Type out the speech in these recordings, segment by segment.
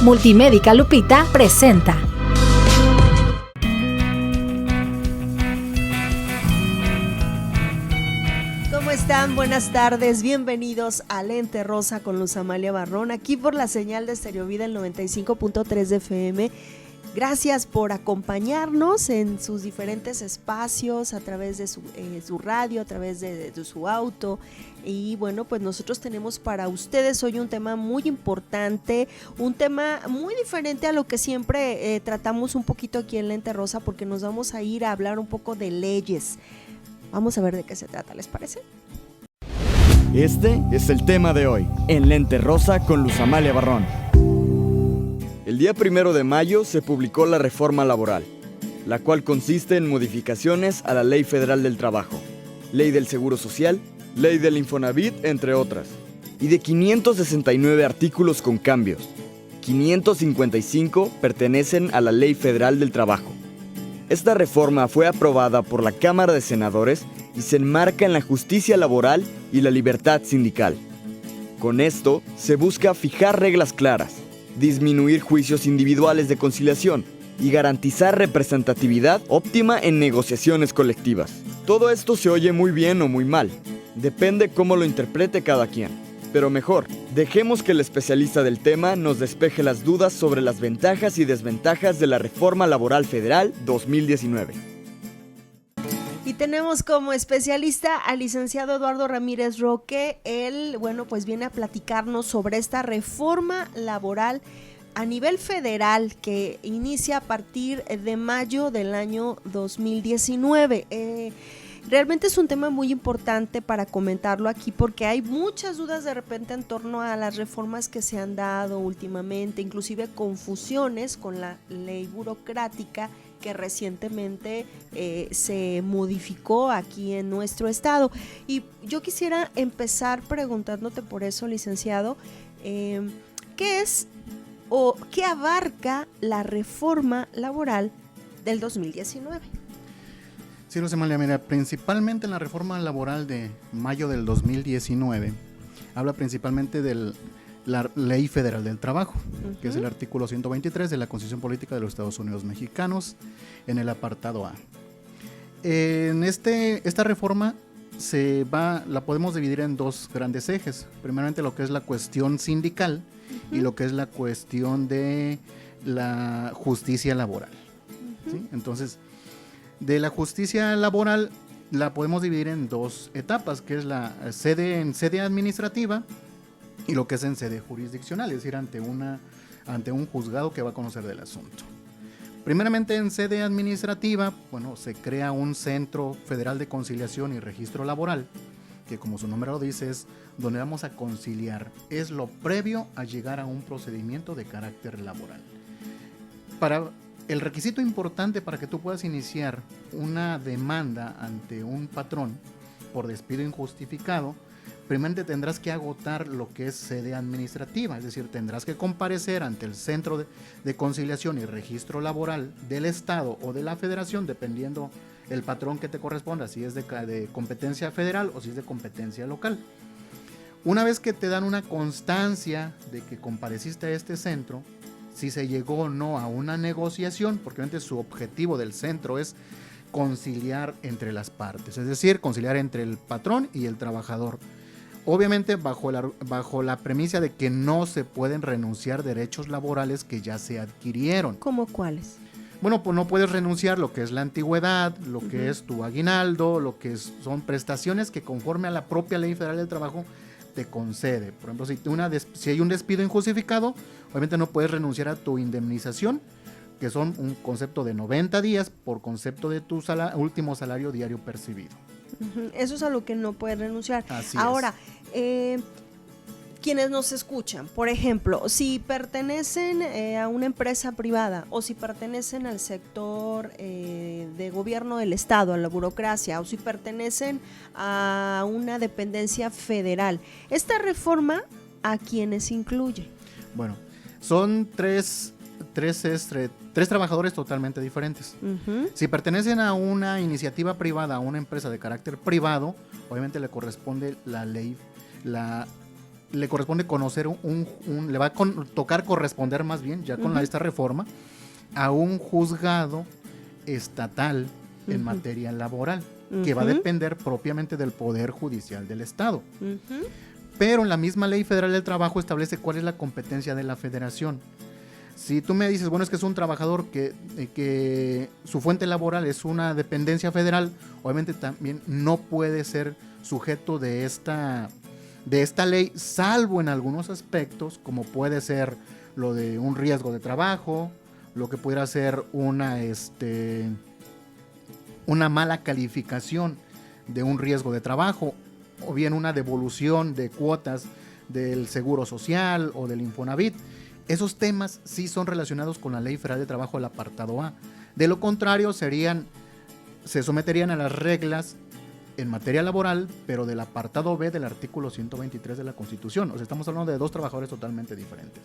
Multimédica Lupita presenta. ¿Cómo están? Buenas tardes, bienvenidos a Lente Rosa con Luz Amalia Barrón, aquí por la señal de Stereo Vida, el 95.3 de FM. Gracias por acompañarnos en sus diferentes espacios, a través de su radio, a través de su auto. Y bueno, pues nosotros tenemos para ustedes hoy un tema muy importante, un tema muy diferente a lo que siempre tratamos un poquito aquí en Lente Rosa, porque nos vamos a ir a hablar un poco de leyes. Vamos a ver de qué se trata, ¿les parece? Este es el tema de hoy, en Lente Rosa con Luz Amalia Barrón. El día 1 de mayo se publicó la reforma laboral, la cual consiste en modificaciones a la Ley Federal del Trabajo, Ley del Seguro Social, Ley del Infonavit, entre otras, y de 569 artículos con cambios. 555 pertenecen a la Ley Federal del Trabajo. Esta reforma fue aprobada por la Cámara de Senadores y se enmarca en la justicia laboral y la libertad sindical. Con esto se busca fijar reglas claras, disminuir juicios individuales de conciliación y garantizar representatividad óptima en negociaciones colectivas. Todo esto se oye muy bien o muy mal, depende cómo lo interprete cada quien. Pero mejor, dejemos que el especialista del tema nos despeje las dudas sobre las ventajas y desventajas de la Reforma Laboral Federal 2019. Y tenemos como especialista al licenciado Eduardo Ramírez Roque. Él, bueno, pues viene a platicarnos sobre esta reforma laboral a nivel federal que inicia a partir de mayo del año 2019. Realmente es un tema muy importante para comentarlo aquí porque hay muchas dudas de repente en torno a las reformas que se han dado últimamente, inclusive confusiones con la ley burocrática que recientemente se modificó aquí en nuestro estado. Y yo quisiera empezar preguntándote por eso, licenciado, ¿qué es o qué abarca la reforma laboral del 2019? Sí, Luz Amalia, mira, principalmente en la reforma laboral de mayo del 2019, habla principalmente de la Ley Federal del Trabajo, que es el artículo 123 de la Constitución Política de los Estados Unidos Mexicanos, en el apartado A. En esta reforma la podemos dividir en dos grandes ejes. Primeramente lo que es la cuestión sindical y lo que es la cuestión de la justicia laboral. ¿Sí? Entonces, de la justicia laboral la podemos dividir en dos etapas, que es la en sede administrativa y lo que es en sede jurisdiccional, es decir, ante un juzgado que va a conocer del asunto. Primeramente en sede administrativa, bueno, se crea un Centro Federal de Conciliación y Registro Laboral, que como su nombre lo dice es donde vamos a conciliar, es lo previo a llegar a un procedimiento de carácter laboral. El requisito importante para que tú puedas iniciar una demanda ante un patrón por despido injustificado, primeramente tendrás que agotar lo que es sede administrativa, es decir, tendrás que comparecer ante el Centro de Conciliación y Registro Laboral del Estado o de la Federación, dependiendo el patrón que te corresponda, si es de competencia federal o si es de competencia local. Una vez que te dan una constancia de que compareciste a este centro, si se llegó o no a una negociación, porque obviamente su objetivo del centro es conciliar entre las partes, es decir, conciliar entre el patrón y el trabajador. Obviamente bajo la premisa de que no se pueden renunciar derechos laborales que ya se adquirieron. ¿Cómo cuáles? Bueno, pues no puedes renunciar lo que es la antigüedad, lo que es tu aguinaldo, lo que son prestaciones que conforme a la propia Ley Federal del Trabajo te concede. Por ejemplo, si hay un despido injustificado, obviamente no puedes renunciar a tu indemnización, que son un concepto de 90 días por concepto de tu último salario diario percibido. Eso es a lo que no puedes renunciar. Así Ahora, quienes nos escuchan, por ejemplo, si pertenecen a una empresa privada o si pertenecen al sector de gobierno del Estado, a la burocracia, o si pertenecen a una dependencia federal, ¿esta reforma a quiénes incluye? Bueno, son tres trabajadores totalmente diferentes. Si pertenecen a una iniciativa privada, a una empresa de carácter privado, obviamente le corresponde la le corresponde conocer le va a tocar corresponder más bien, ya con esta reforma, a un juzgado estatal en materia laboral, que va a depender propiamente del Poder Judicial del Estado. Pero en la misma Ley Federal del Trabajo establece cuál es la competencia de la federación. Si tú me dices, bueno, es que es un trabajador que su fuente laboral es una dependencia federal, obviamente también no puede ser sujeto de esta ley, salvo en algunos aspectos, como puede ser lo de un riesgo de trabajo, lo que pudiera ser una mala calificación de un riesgo de trabajo, o bien una devolución de cuotas del Seguro Social o del Infonavit. Esos temas sí son relacionados con la Ley Federal de Trabajo, el apartado A. De lo contrario, se someterían a las reglas en materia laboral, pero del apartado B del artículo 123 de la Constitución. O sea, estamos hablando de dos trabajadores totalmente diferentes.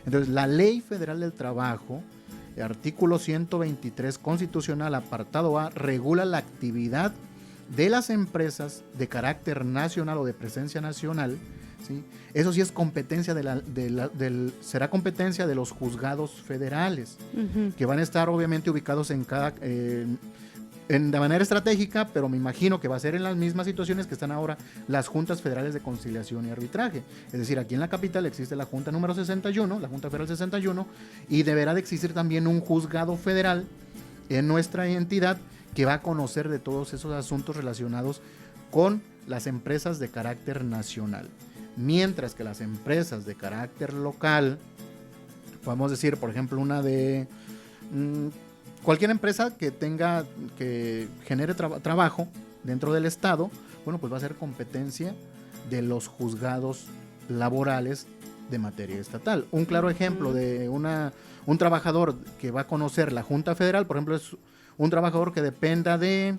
Entonces, la Ley Federal del Trabajo, el artículo 123 constitucional, apartado A, regula la actividad de las empresas de carácter nacional o de presencia nacional, ¿sí? Eso sí es competencia será competencia de los juzgados federales, que van a estar obviamente ubicados de manera estratégica, pero me imagino que va a ser en las mismas situaciones que están ahora las juntas federales de conciliación y arbitraje. Es decir, aquí en la capital existe la Junta número 61, la Junta Federal 61, y deberá de existir también un juzgado federal en nuestra entidad que va a conocer de todos esos asuntos relacionados con las empresas de carácter nacional. Mientras que las empresas de carácter local, podemos decir, por ejemplo, una de cualquier empresa que genere trabajo dentro del Estado, bueno, pues va a ser competencia de los juzgados laborales de materia estatal. Un claro ejemplo de un trabajador que va a conocer la Junta Federal, por ejemplo, es un trabajador que dependa de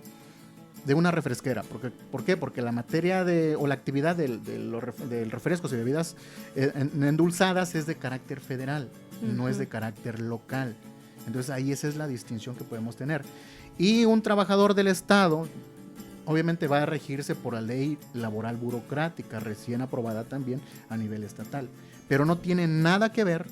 una refresquera. ¿Por qué? Porque la materia o la actividad del refrescos y bebidas endulzadas es de carácter federal, no es de carácter local. Entonces ahí esa es la distinción que podemos tener. Y un trabajador del Estado obviamente va a regirse por la ley laboral burocrática, recién aprobada también a nivel estatal, pero no tiene nada que ver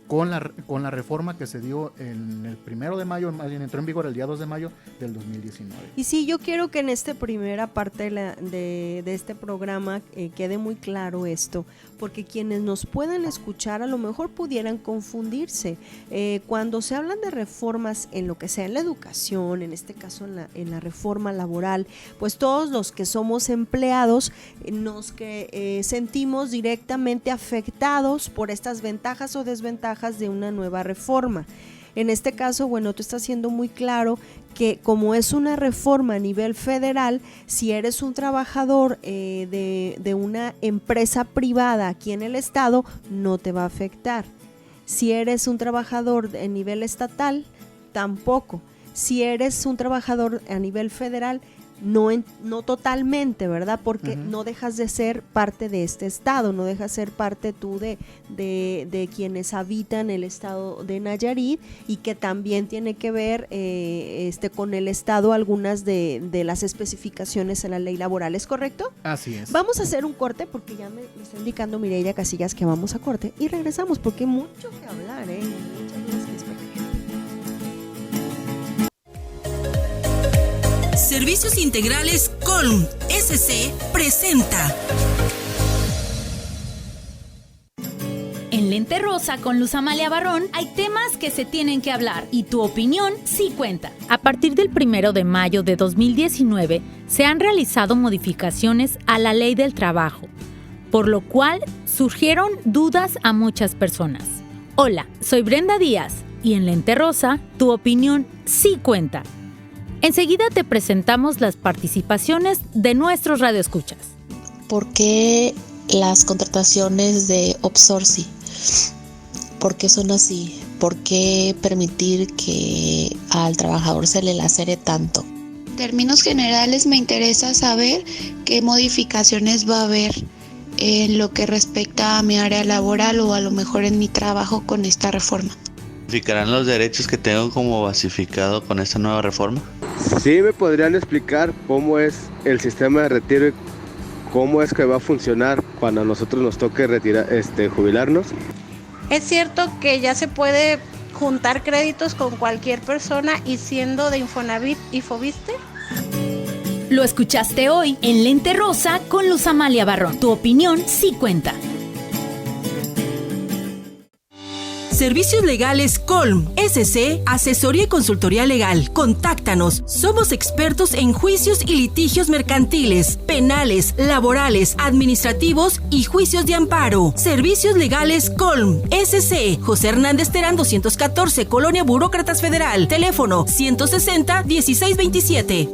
con la reforma que se dio en el 1 de mayo, más bien entró en vigor el día 2 de mayo del 2019. Y sí, yo quiero que en esta primera parte de este programa quede muy claro esto, porque quienes nos puedan escuchar a lo mejor pudieran confundirse. Cuando se hablan de reformas en lo que sea, en la educación, en este caso en la reforma laboral, pues todos los que somos empleados nos sentimos directamente afectados por estas ventajas o desventajas de una nueva reforma. En este caso, bueno, tú estás siendo muy claro que como es una reforma a nivel federal, si eres un trabajador de una empresa privada aquí en el estado, no te va a afectar. Si eres un trabajador a nivel estatal, tampoco. Si eres un trabajador a nivel federal, no totalmente, ¿verdad? Porque no dejas de ser parte de este estado, no dejas de ser parte tú de quienes habitan el estado de Nayarit, y que también tiene que ver con el estado algunas de las especificaciones en la ley laboral, ¿es correcto? Así es. Vamos a hacer un corte porque ya me está indicando Mireya Casillas que vamos a corte y regresamos porque hay mucho que hablar, muchas gracias. Servicios Integrales Column SC presenta En Lente Rosa con Luz Amalia Barrón hay temas que se tienen que hablar y tu opinión sí cuenta. A partir del 1 de mayo de 2019 se han realizado modificaciones a la Ley del Trabajo, por lo cual surgieron dudas a muchas personas. Hola, soy Brenda Díaz y en Lente Rosa tu opinión sí cuenta. Enseguida te presentamos las participaciones de nuestros radioescuchas. ¿Por qué las contrataciones de outsourcing? ¿Por qué son así? ¿Por qué permitir que al trabajador se le lacere tanto? En términos generales me interesa saber qué modificaciones va a haber en lo que respecta a mi área laboral o a lo mejor en mi trabajo con esta reforma. ¿Modificarán los derechos que tengo como basificado con esta nueva reforma? Sí, ¿me podrían explicar cómo es el sistema de retiro y cómo es que va a funcionar cuando a nosotros nos toque jubilarnos. Es cierto que ya se puede juntar créditos con cualquier persona y siendo de Infonavit y Foviste. Lo escuchaste hoy en Lente Rosa con Luz Amalia Barrón. Tu opinión sí cuenta. Servicios Legales Colm SC, asesoría y consultoría legal. Contáctanos. Somos expertos en juicios y litigios mercantiles, penales, laborales, administrativos y juicios de amparo. Servicios Legales Colm SC, José Hernández Terán 214, Colonia Burócratas Federal. Teléfono 160-1627.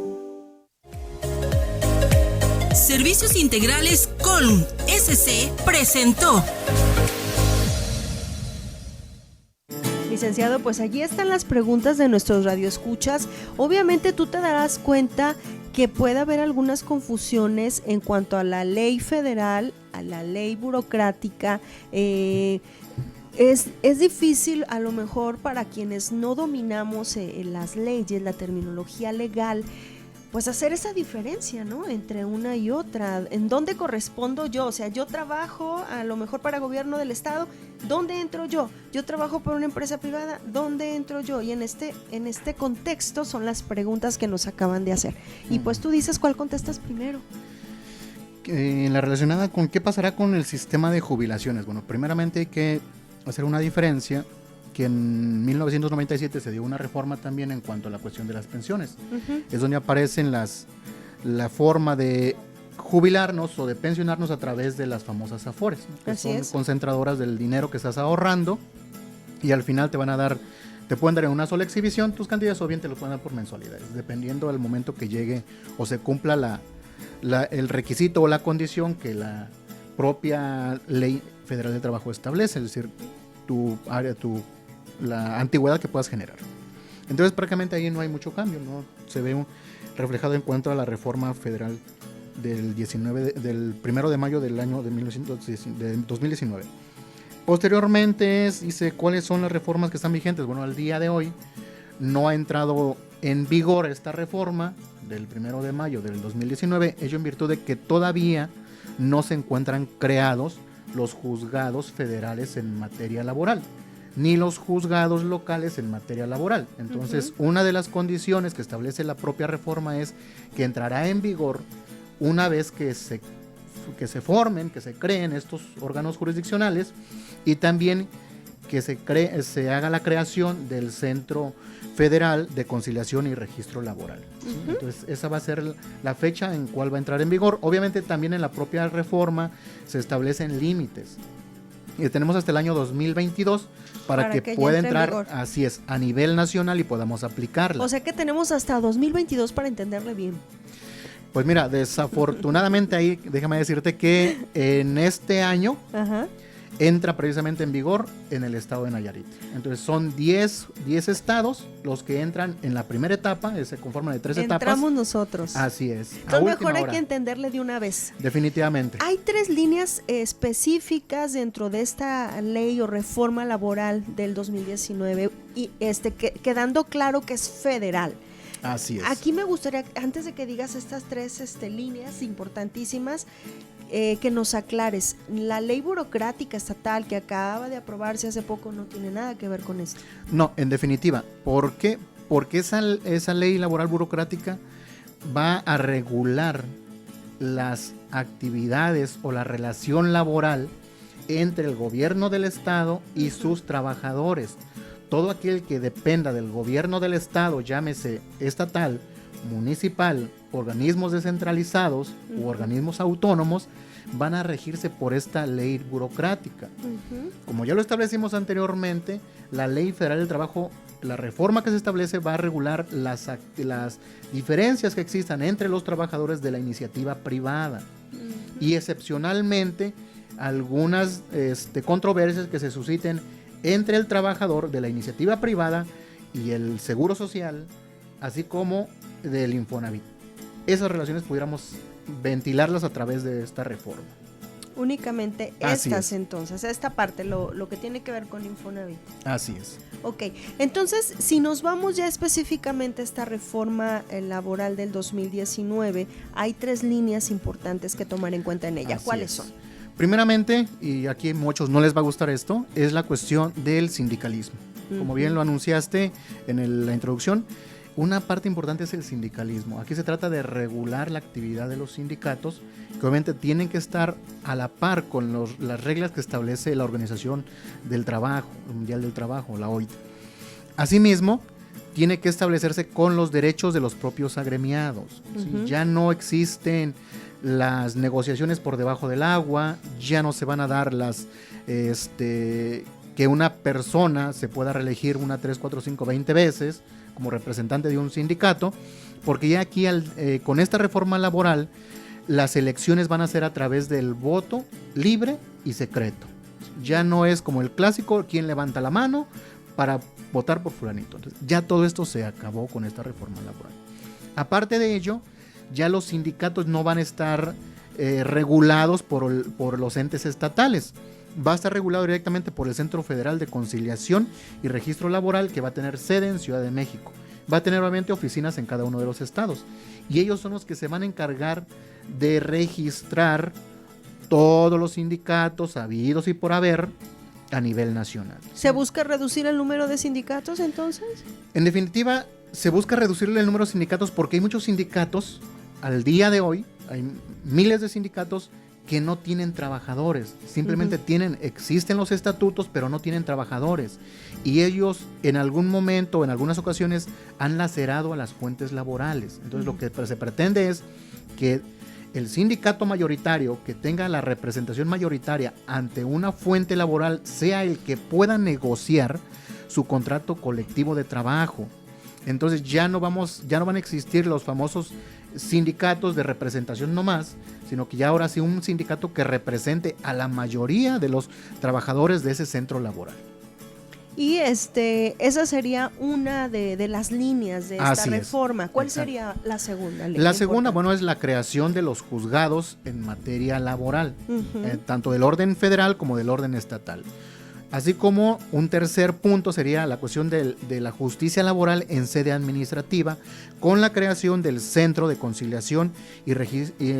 Servicios Integrales Colm SC presentó. Licenciado, pues allí están las preguntas de nuestros radioescuchas. Obviamente tú te darás cuenta que puede haber algunas confusiones en cuanto a la ley federal, a la ley burocrática. Es difícil a lo mejor para quienes no dominamos las leyes, la terminología legal, pues hacer esa diferencia, ¿no? Entre una y otra. ¿En dónde correspondo yo? O sea, yo trabajo a lo mejor para gobierno del estado, ¿dónde entro yo? Yo trabajo para una empresa privada, ¿dónde entro yo? Y en este contexto son las preguntas que nos acaban de hacer. Y pues tú dices, ¿cuál contestas primero? La relacionada con qué pasará con el sistema de jubilaciones. Bueno, primeramente hay que hacer una diferencia, que en 1997 se dio una reforma también en cuanto a la cuestión de las pensiones. Uh-huh. Es donde aparecen la forma de jubilarnos o de pensionarnos a través de las famosas AFORES, ¿no? Que son concentradoras del dinero que estás ahorrando, y al final te pueden dar en una sola exhibición tus cantidades, o bien te lo pueden dar por mensualidades, dependiendo del momento que llegue o se cumpla el requisito o la condición que la propia Ley Federal del Trabajo establece, es decir, la antigüedad que puedas generar. Entonces prácticamente ahí no hay mucho cambio, ¿no? Se ve reflejado en cuanto a la reforma federal del 1 de mayo del año de 2019. Posteriormente dice cuáles son las reformas que están vigentes. Bueno, al día de hoy no ha entrado en vigor esta reforma del 1 de mayo del 2019, ello en virtud de que todavía no se encuentran creados los juzgados federales en materia laboral, ni los juzgados locales en materia laboral. Entonces, una de las condiciones que establece la propia reforma es que entrará en vigor una vez que se formen, que se creen estos órganos jurisdiccionales, y también que se haga la creación del Centro Federal de Conciliación y Registro Laboral. ¿Sí? Entonces, esa va a ser la fecha en cual va a entrar en vigor. Obviamente, también en la propia reforma se establecen límites. Y tenemos hasta el año 2022 para que pueda entrar, así es, a nivel nacional y podamos aplicarla. O sea que tenemos hasta 2022 para entenderle bien. Pues mira, desafortunadamente ahí, déjame decirte que en este año entra precisamente en vigor en el estado de Nayarit. Entonces son 10 estados los que entran en la primera etapa, se conforman de 3 etapas. Entramos nosotros. Así es. Entonces mejor hay que entenderle de una vez. Definitivamente. Hay 3 líneas específicas dentro de esta ley o reforma laboral del 2019 y quedando claro que es federal. Así es. Aquí me gustaría, antes de que digas estas 3 líneas importantísimas, que nos aclares. La ley burocrática estatal que acaba de aprobarse hace poco no tiene nada que ver con esto. No, en definitiva. ¿Por qué? Porque esa ley laboral burocrática va a regular las actividades o la relación laboral entre el gobierno del estado y sus trabajadores. Todo aquel que dependa del gobierno del estado, llámese estatal, municipal, organismos descentralizados u organismos autónomos, van a regirse por esta ley burocrática. Como ya lo establecimos anteriormente, la Ley Federal del Trabajo, la reforma que se establece va a regular las diferencias que existan entre los trabajadores de la iniciativa privada y excepcionalmente algunas controversias que se susciten entre el trabajador de la iniciativa privada y el Seguro Social, así como del Infonavit. Esas relaciones pudiéramos ventilarlas a través de esta reforma. Únicamente estas entonces, esta parte, lo que tiene que ver con Infonavit. Así es. Ok, entonces si nos vamos ya específicamente a esta reforma laboral del 2019, hay 3 líneas importantes que tomar en cuenta en ella. ¿Cuáles son? Primeramente, y aquí a muchos no les va a gustar esto, es la cuestión del sindicalismo. Como bien lo anunciaste en la introducción, una parte importante es el sindicalismo. Aquí se trata de regular la actividad de los sindicatos, que obviamente tienen que estar a la par con las reglas que establece la Organización del Trabajo, Mundial del Trabajo, la OIT. Asimismo, tiene que establecerse con los derechos de los propios agremiados. ¿Sí? Ya no existen las negociaciones por debajo del agua, ya no se van a dar que una persona se pueda reelegir 1, 3, 4, 5, 20 veces como representante de un sindicato, porque ya aquí con esta reforma laboral las elecciones van a ser a través del voto libre y secreto. Ya no es como el clásico, quien levanta la mano para votar por fulanito. Entonces, ya todo esto se acabó con esta reforma laboral. Aparte de ello, ya los sindicatos no van a estar regulados por los entes estatales. Va a estar regulado directamente por el Centro Federal de Conciliación y Registro Laboral, que va a tener sede en Ciudad de México. Va a tener obviamente oficinas en cada uno de los estados. Y ellos son los que se van a encargar de registrar todos los sindicatos habidos y por haber a nivel nacional. ¿Se busca reducir el número de sindicatos entonces? En definitiva, se busca reducir el número de sindicatos porque hay muchos sindicatos, al día de hoy, hay miles de sindicatos que no tienen trabajadores, simplemente existen los estatutos, pero no tienen trabajadores. Y ellos en algún momento, en algunas ocasiones, han lacerado a las fuentes laborales. Entonces lo que se pretende es que el sindicato mayoritario que tenga la representación mayoritaria ante una fuente laboral sea el que pueda negociar su contrato colectivo de trabajo. Entonces ya no van a existir los famosos sindicatos de representación nomás, sino que ya ahora sí un sindicato que represente a la mayoría de los trabajadores de ese centro laboral. Y esa sería una de las líneas de esta reforma. ¿Cuál sería la segunda ley? La segunda, es la creación de los juzgados en materia laboral, tanto del orden federal como del orden estatal. Así como un tercer punto sería la cuestión de la justicia laboral en sede administrativa, con la creación del Centro de Conciliación y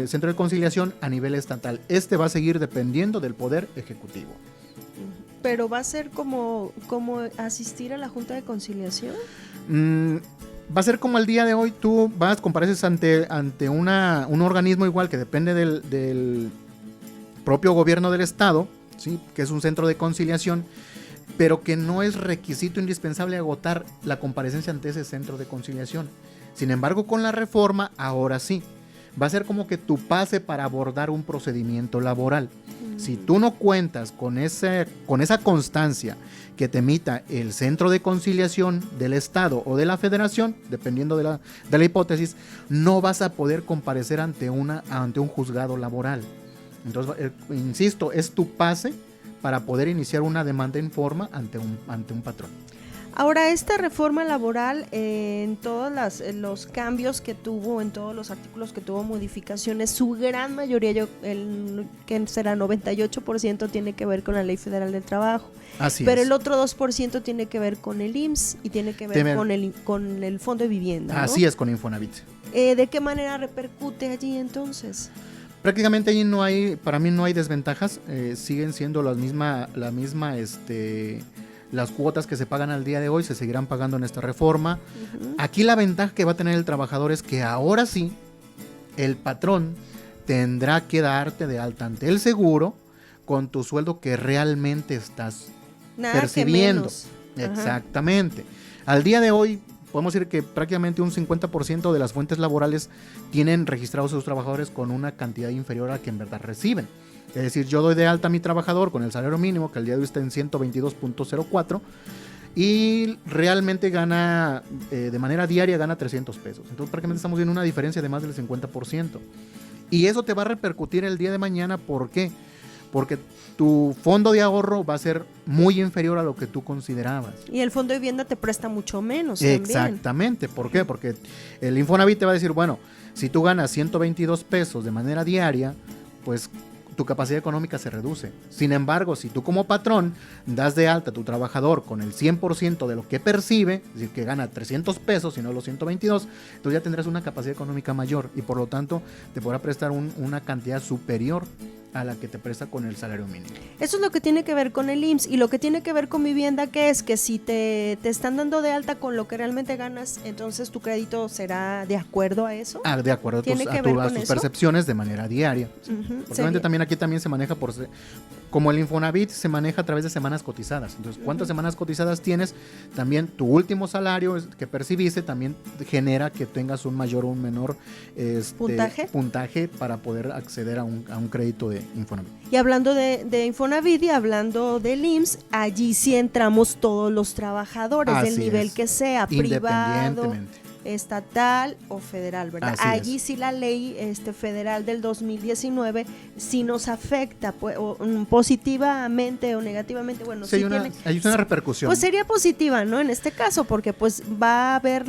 Centro de Conciliación a nivel estatal. Este va a seguir dependiendo del Poder Ejecutivo. ¿Pero va a ser como asistir a la Junta de Conciliación? Va a ser como el día de hoy, tú compareces ante un organismo igual que depende del propio gobierno del estado, ¿sí? Que es un centro de conciliación, pero que no es requisito indispensable agotar la comparecencia ante ese centro de conciliación. Sin embargo, con la reforma, ahora sí, va a ser como que tu pase para abordar un procedimiento laboral. Si tú no cuentas con esa constancia que te emita el centro de conciliación del estado o de la federación, dependiendo de la hipótesis, no vas a poder comparecer ante un juzgado laboral. Entonces, insisto, es tu pase para poder iniciar una demanda en forma ante un patrón. Ahora, esta reforma laboral, en todos los cambios que tuvo, en todos los artículos que tuvo modificaciones, su gran mayoría, que será 98%, tiene que ver con la Ley Federal del Trabajo. Así pero es. El otro 2% tiene que ver con el IMSS y tiene que ver con el Fondo de Vivienda, ¿no? Así es, con Infonavit. ¿De qué manera repercute allí entonces? Prácticamente allí para mí no hay desventajas, siguen siendo las cuotas que se pagan al día de hoy se seguirán pagando en esta reforma. Aquí la ventaja que va a tener el trabajador es que ahora sí el patrón tendrá que darte de alta ante el seguro con tu sueldo que realmente estás percibiendo. Exactamente. Al día de hoy podemos decir que prácticamente un 50% de las fuentes laborales tienen registrados a sus trabajadores con una cantidad inferior a la que en verdad reciben. Es decir, yo doy de alta a mi trabajador con el salario mínimo, que al día de hoy está en 122.04, y realmente gana, de manera diaria, gana 300 pesos. Entonces prácticamente estamos viendo una diferencia de más del 50%. Y eso te va a repercutir el día de mañana. ¿Por qué? Porque tu fondo de ahorro va a ser muy inferior a lo que tú considerabas. Y el fondo de vivienda te presta mucho menos. Exactamente. También. ¿Por qué? Porque el Infonavit te va a decir, bueno, si tú ganas 122 pesos de manera diaria, pues tu capacidad económica se reduce. Sin embargo, si tú como patrón das de alta a tu trabajador con el 100% de lo que percibe, es decir, que gana 300 pesos y no los 122, entonces ya tendrás una capacidad económica mayor y por lo tanto te podrá prestar una cantidad superior a la que te presta con el salario mínimo. Eso es lo que tiene que ver con el IMSS, y lo que tiene que ver con vivienda, que es que si te están dando de alta con lo que realmente ganas, entonces tu crédito será de acuerdo a eso. De acuerdo a tus percepciones de manera diaria. Porque también aquí también se maneja como el Infonavit se maneja a través de semanas cotizadas. Entonces, ¿cuántas semanas cotizadas tienes? También tu último salario que percibiste también genera que tengas un mayor o un menor puntaje para poder acceder a un crédito de Infonavit. Y hablando de Infonavit y hablando del IMSS, allí sí entramos todos los trabajadores del nivel que sea, privado, estatal o federal, ¿verdad? Allí sí la ley federal del 2019 sí nos afecta positivamente o negativamente. Bueno, sí hay una repercusión. Pues sería positiva, ¿no? En este caso, porque pues va a haber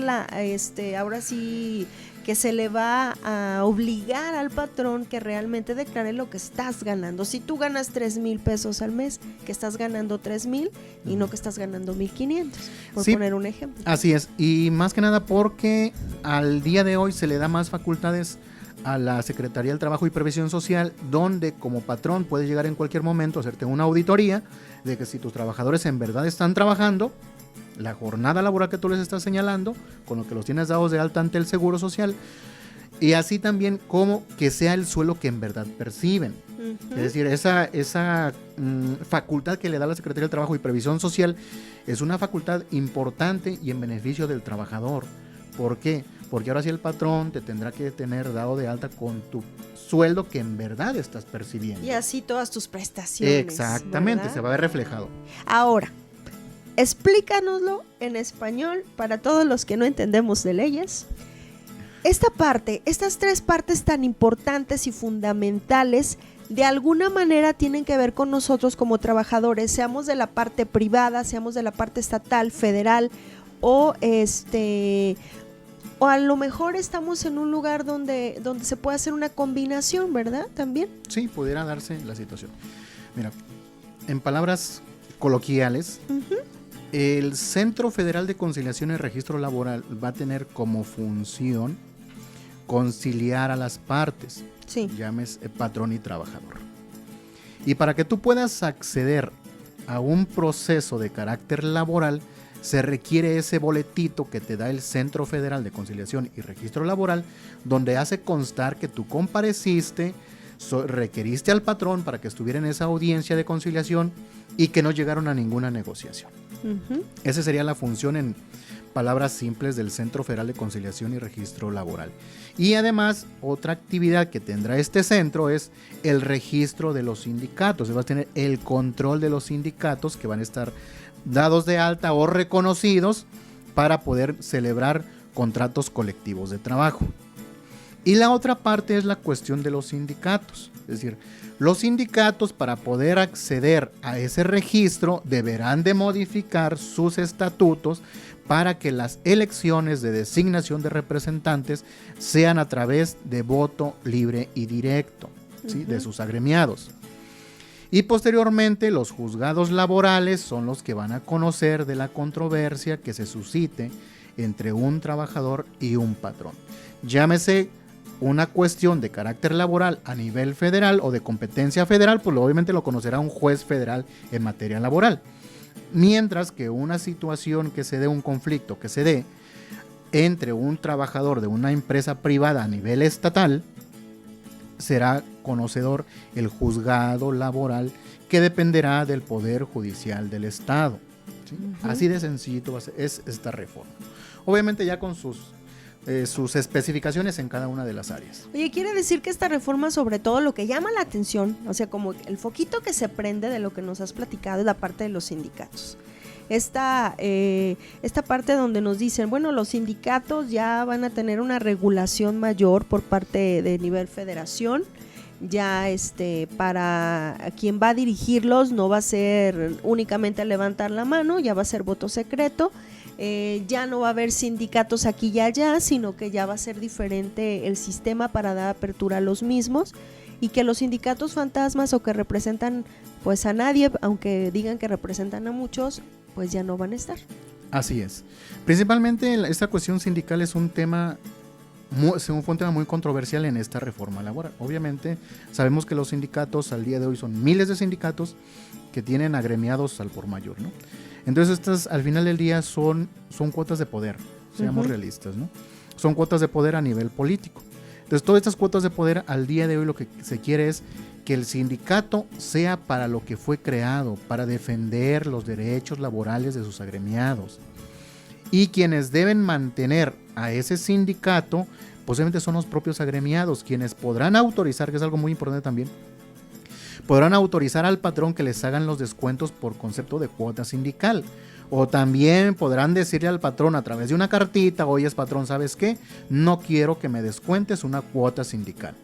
ahora sí que se le va a obligar al patrón que realmente declare lo que estás ganando. Si tú ganas 3,000 pesos al mes, que estás ganando 3,000 y no que estás ganando 1,500, por poner un ejemplo. Así es, y más que nada porque al día de hoy se le da más facultades a la Secretaría del Trabajo y Previsión Social, donde como patrón puedes llegar en cualquier momento a hacerte una auditoría de que si tus trabajadores en verdad están trabajando, la jornada laboral que tú les estás señalando, con lo que los tienes dados de alta ante el Seguro Social, y así también como que sea el sueldo que en verdad perciben. Es decir, esa facultad que le da la Secretaría del Trabajo y Previsión Social es una facultad importante y en beneficio del trabajador. ¿Por qué? Porque ahora sí el patrón te tendrá que tener dado de alta con tu sueldo que en verdad estás percibiendo. Y así todas tus prestaciones. Exactamente, ¿verdad? Se va a ver reflejado. Ahora, explícanoslo en español para todos los que no entendemos de leyes. Estas tres partes tan importantes y fundamentales, de alguna manera tienen que ver con nosotros como trabajadores, seamos de la parte privada, seamos de la parte estatal, federal, o a lo mejor estamos en un lugar donde se puede hacer una combinación, ¿verdad? También. Sí, pudiera darse la situación. Mira, en palabras coloquiales, el Centro Federal de Conciliación y Registro Laboral va a tener como función conciliar a las partes, llámese patrón y trabajador. Y para que tú puedas acceder a un proceso de carácter laboral, se requiere ese boletito que te da el Centro Federal de Conciliación y Registro Laboral, donde hace constar que tú compareciste, requeriste al patrón para que estuviera en esa audiencia de conciliación y que no llegaron a ninguna negociación. Esa sería la función en palabras simples del Centro Federal de Conciliación y Registro Laboral. Y además, otra actividad que tendrá este centro es el registro de los sindicatos. Se va a tener el control de los sindicatos que van a estar dados de alta o reconocidos para poder celebrar contratos colectivos de trabajo. Y la otra parte es la cuestión de los sindicatos. Es decir, los sindicatos, para poder acceder a ese registro, deberán de modificar sus estatutos para que las elecciones de designación de representantes sean a través de voto libre y directo, ¿sí? De sus agremiados. Y posteriormente los juzgados laborales son los que van a conocer de la controversia que se suscite entre un trabajador y un patrón. Llámese una cuestión de carácter laboral a nivel federal o de competencia federal, pues obviamente lo conocerá un juez federal en materia laboral. Mientras que una situación que se dé, un conflicto que se dé entre un trabajador de una empresa privada a nivel estatal, será conocedor el juzgado laboral, que dependerá del Poder Judicial del Estado. ¿Sí? Así de sencillito es esta reforma. Obviamente ya con sus especificaciones en cada una de las áreas. Oye, quiere decir que esta reforma, sobre todo lo que llama la atención, o sea, como el foquito que se prende de lo que nos has platicado, es la parte de los sindicatos. Esta parte donde nos dicen, bueno, los sindicatos ya van a tener una regulación mayor por parte de nivel federación, ya para quien va a dirigirlos no va a ser únicamente levantar la mano, ya va a ser voto secreto. Ya no va a haber sindicatos aquí y allá, sino que ya va a ser diferente el sistema para dar apertura a los mismos, y que los sindicatos fantasmas o que representan pues a nadie, aunque digan que representan a muchos, pues ya no van a estar. Así es. Principalmente esta cuestión sindical es un tema un tema muy controversial en esta reforma laboral. Obviamente sabemos que los sindicatos al día de hoy son miles de sindicatos que tienen agremiados al por mayor, ¿no? Entonces estas al final del día son cuotas de poder, seamos realistas, ¿no? Son cuotas de poder a nivel político. Entonces todas estas cuotas de poder al día de hoy lo que se quiere es que el sindicato sea para lo que fue creado, para defender los derechos laborales de sus agremiados. Y quienes deben mantener a ese sindicato, posiblemente son los propios agremiados, quienes podrán autorizar, que es algo muy importante también, podrán autorizar al patrón que les hagan los descuentos por concepto de cuota sindical. O también podrán decirle al patrón a través de una cartita, oye, patrón, ¿sabes qué? No quiero que me descuentes una cuota sindical.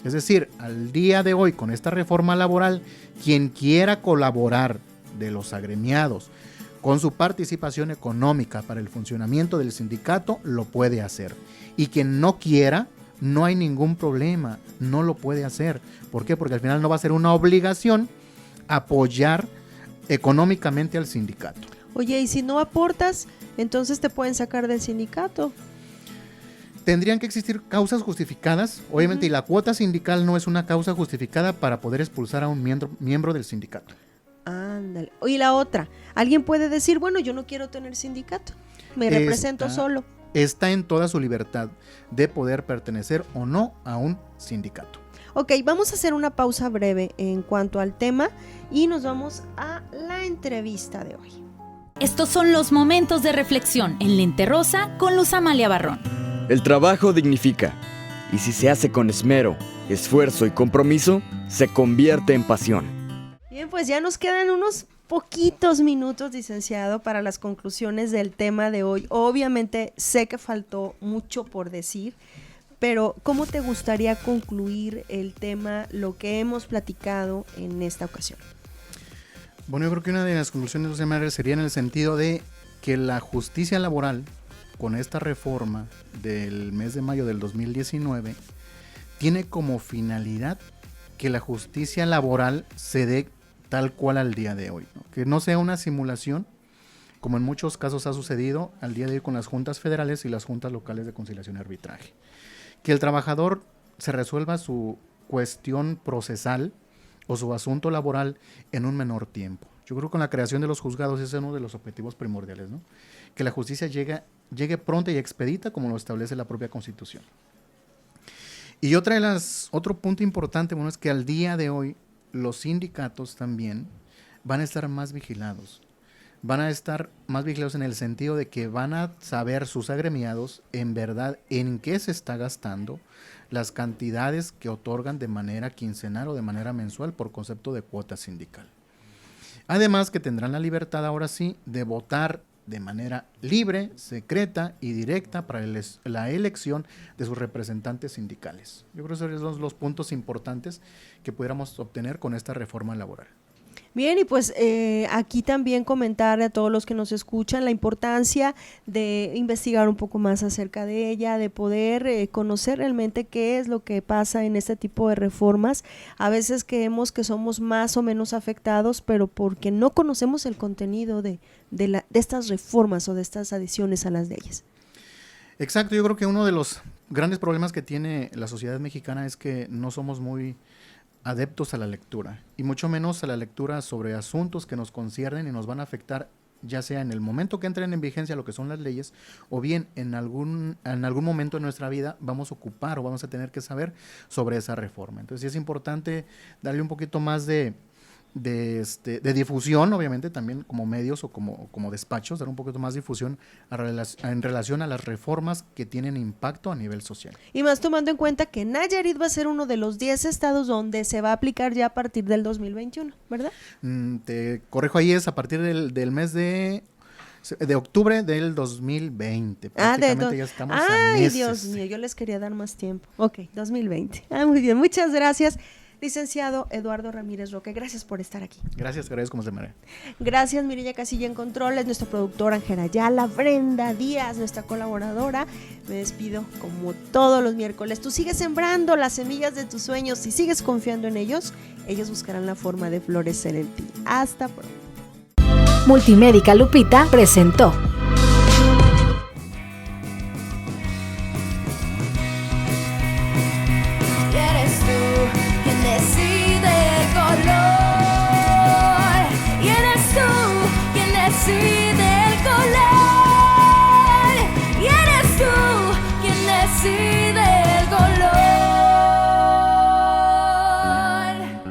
Es decir, al día de hoy, con esta reforma laboral, quien quiera colaborar de los agremiados con su participación económica para el funcionamiento del sindicato, lo puede hacer. Y quien no quiera, no hay ningún problema, no lo puede hacer. ¿Por qué? Porque al final no va a ser una obligación apoyar económicamente al sindicato. Oye, y si no aportas, entonces te pueden sacar del sindicato. Tendrían que existir causas justificadas, obviamente, y la cuota sindical no es una causa justificada para poder expulsar a un miembro del sindicato. Ándale. Y la otra, alguien puede decir, bueno, yo no quiero tener sindicato, me represento solo. Está en toda su libertad de poder pertenecer o no a un sindicato. Ok, vamos a hacer una pausa breve en cuanto al tema y nos vamos a la entrevista de hoy. Estos son los momentos de reflexión en Lente Rosa con Luz Amalia Barrón. El trabajo dignifica, y si se hace con esmero, esfuerzo y compromiso, se convierte en pasión. Bien, pues ya nos quedan unos poquitos minutos, licenciado, para las conclusiones del tema de hoy. Obviamente sé que faltó mucho por decir, pero ¿cómo te gustaría concluir el tema, lo que hemos platicado en esta ocasión? Bueno, yo creo que una de las conclusiones sería en el sentido de que la justicia laboral, con esta reforma del mes de mayo del 2019, tiene como finalidad que la justicia laboral se dé tal cual al día de hoy, ¿no? Que no sea una simulación, como en muchos casos ha sucedido al día de hoy con las juntas federales y las juntas locales de conciliación y arbitraje. Que el trabajador se resuelva su cuestión procesal o su asunto laboral en un menor tiempo. Yo creo que con la creación de los juzgados ese es uno de los objetivos primordiales, ¿no? Que la justicia llegue pronta y expedita como lo establece la propia Constitución. Y otro punto importante, bueno, es que al día de hoy los sindicatos también van a estar más vigilados. Van a estar más vigilados en el sentido de que van a saber sus agremiados en verdad en qué se está gastando las cantidades que otorgan de manera quincenal o de manera mensual por concepto de cuota sindical. Además que tendrán la libertad ahora sí de votar de manera libre, secreta y directa para la elección de sus representantes sindicales. Yo creo que esos son los puntos importantes que pudiéramos obtener con esta reforma laboral. Bien, y pues aquí también comentar a todos los que nos escuchan la importancia de investigar un poco más acerca de ella, de poder conocer realmente qué es lo que pasa en este tipo de reformas. A veces creemos que somos más o menos afectados, pero porque no conocemos el contenido de estas reformas o de estas adiciones a las leyes. Exacto, yo creo que uno de los grandes problemas que tiene la sociedad mexicana es que no somos muy adeptos a la lectura, y mucho menos a la lectura sobre asuntos que nos conciernen y nos van a afectar, ya sea en el momento que entren en vigencia lo que son las leyes, o bien en algún momento de nuestra vida vamos a ocupar o vamos a tener que saber sobre esa reforma. Entonces sí es importante darle un poquito más de difusión, obviamente también como medios o como despachos, dar un poquito más difusión en relación a las reformas que tienen impacto a nivel social. Y más tomando en cuenta que Nayarit va a ser uno de los 10 estados donde se va a aplicar ya a partir del 2021, ¿verdad? Te corrijo, ahí es a partir del mes de octubre del 2020. Prácticamente ya estamos a meses. Ay, Dios mío, yo les quería dar más tiempo. Ok, 2020. Muy bien, muchas gracias. Licenciado Eduardo Ramírez Roque, gracias por estar aquí. Gracias, como se me. Gracias, Mireya Casilla en controles, nuestra productora Ángela Ayala, Brenda Díaz, nuestra colaboradora. Me despido como todos los miércoles. Tú sigues sembrando las semillas de tus sueños y sigues confiando en ellos buscarán la forma de florecer en ti. Hasta pronto. Multimédica Lupita presentó decide.